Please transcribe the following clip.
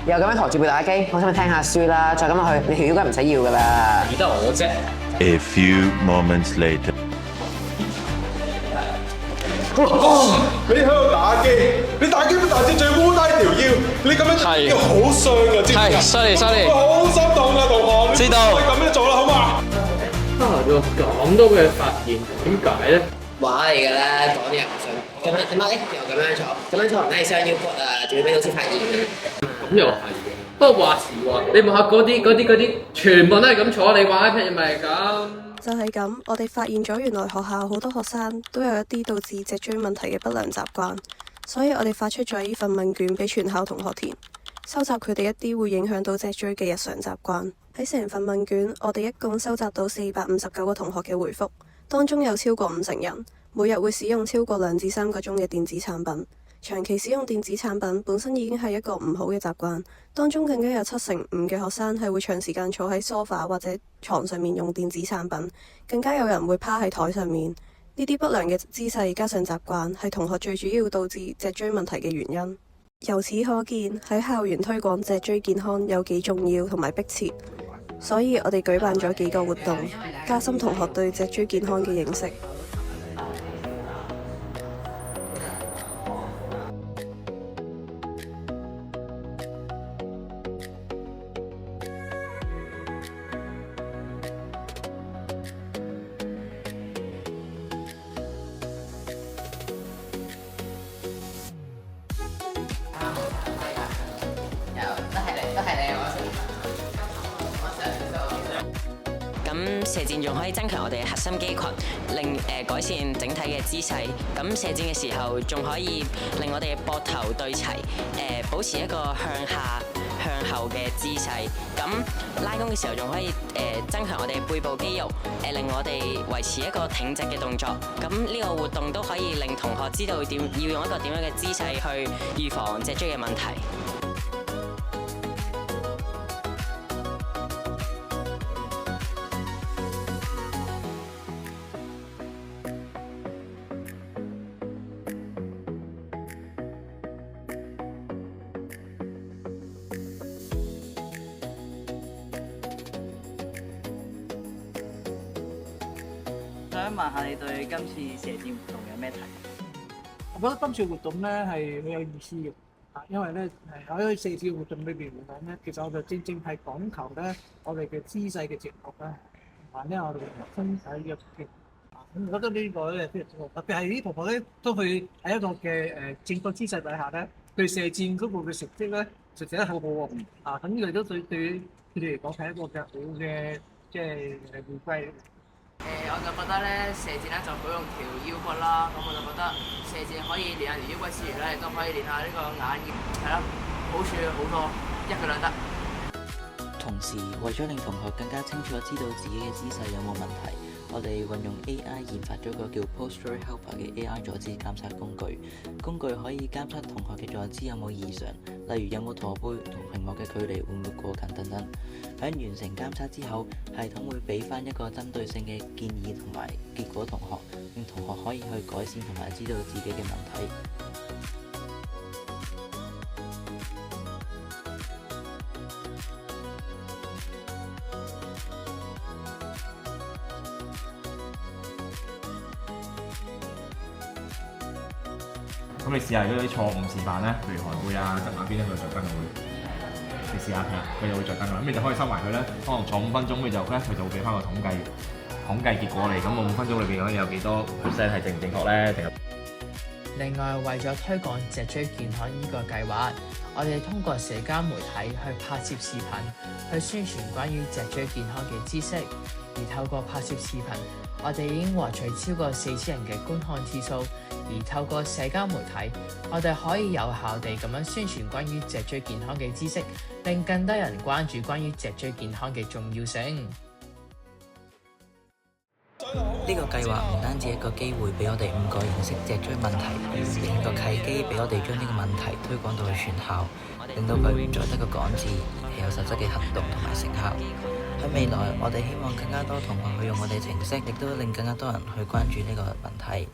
又咁樣抬住部打機，我想去聽下書啦。再咁落去，你條腰骨唔使要噶啦。理得我啫。A few moments later. 你喺度打機，你打機都打至最烏低條腰，你咁樣要好傷啊！知唔知啊？係，sorry。好心痛啊，同學。知道。你咁樣做啦，好嘛？咁多嘅發現，點解咧？話嚟㗎啦，講啲又唔信。咁樣點解又咁樣坐？咁樣坐唔係傷腰骨啊，仲要俾老師發現嘅。咁又係嘅。不過話時話，你望下嗰啲，全部都係咁坐，你玩 iPad 咪係咁。就係咁，我哋發現咗原來學校好多學生都有一啲導致脊椎問題嘅不良習慣，所以我哋發出咗呢份問卷俾全校同學填，收集佢哋一啲會影響到脊椎嘅日常習慣。喺成份問卷，我哋一共收集到459個同學嘅回覆，當中有超過50人每日會使用超過2至3個鐘嘅電子產品。長期使用電子產品本身已經係一個唔好嘅習慣，當中更加有75%嘅學生係會長時間坐喺梳化或者床上面用電子產品，更加有人會趴喺台上面。呢啲不良嘅姿勢加上習慣係同學最主要導致脊椎問題嘅原因。由此可見，喺校園推廣脊椎健康有幾重要同埋迫切，所以我哋舉辦咗幾個活動，加深同學對脊椎健康嘅認識。咁射箭仲可以增強我哋嘅核心肌群，令改善整體嘅姿勢。咁射箭嘅時候仲可以令我哋嘅膊頭對齊，保持一個向下向後嘅姿勢。咁拉弓嘅時候仲可以增強我哋背部肌肉，令我哋維持一個挺直嘅動作。咁呢個活動都可以令同學知道要用一個點樣嘅姿勢去預防脊椎嘅問題。想問下你對今次射箭活動有咩睇？我覺得今次活動咧係好有意思嘅，因為咧喺射箭活動裏邊嚟講咧，其實我就正係講求咧我哋嘅姿勢嘅正確啦，同埋咧我哋嘅身體嘅嘅。咁我覺得呢個咧非常之好，特別係啲同學咧都去喺一個嘅正確姿勢底下咧，對射箭嗰部嘅成績咧就寫得好好喎。咁呢個都對佢哋嚟講係一個嘅好嘅即係回歸。我就覺得咧射箭咧就好用條腰骨啦，咁我就覺得射箭可以練下條腰骨之餘咧，亦都可以練下呢個眼耳，係啦，好處好多，一舉兩得。同時，為咗令同學更加清楚知道自己嘅姿勢有冇問題，我哋運用 AI 研發咗個叫 Posture Helper 嘅 AI 坐姿監測工具。工具可以監測同學嘅坐姿有冇異常，例如有冇駝背同屏幕嘅距離會唔會過近等等。喺完成監測之後，系統會俾翻一個針對性嘅建議同埋結果同學，令同學可以去改善同埋知道自己嘅問題。咁你試下嗰啲錯誤示範咧，譬如寒背啊、側馬邊咧，佢就着燈會。你試下睇下，佢就會着燈啦。咁你就可以收埋佢咧，可能坐5分鐘，佢就會俾翻個統計結果嚟。咁我5分鐘裏邊可以有幾多 percent 係正唔正確咧？定係？另外，為咗推廣脊椎健康呢個計劃，我哋通過社交媒體去拍攝視頻，去宣傳關於脊椎健康嘅知識。而透過拍攝視頻，我哋已經獲取超過4000人嘅觀看次數。而透過社交媒體，我哋可以有效地咁樣宣傳關於脊椎健康嘅知識，令更多人關注關於脊椎健康嘅重要性。呢個計劃唔單止一個機會俾我哋5個認識脊椎問題，亦係個契機俾我哋將呢個問題推廣到去全校，令到佢唔再得個講字，而係有實質嘅行動同埋成效。喺未來，我哋希望更加多同學去用我哋程式，亦都令更加多人去關注呢個問題。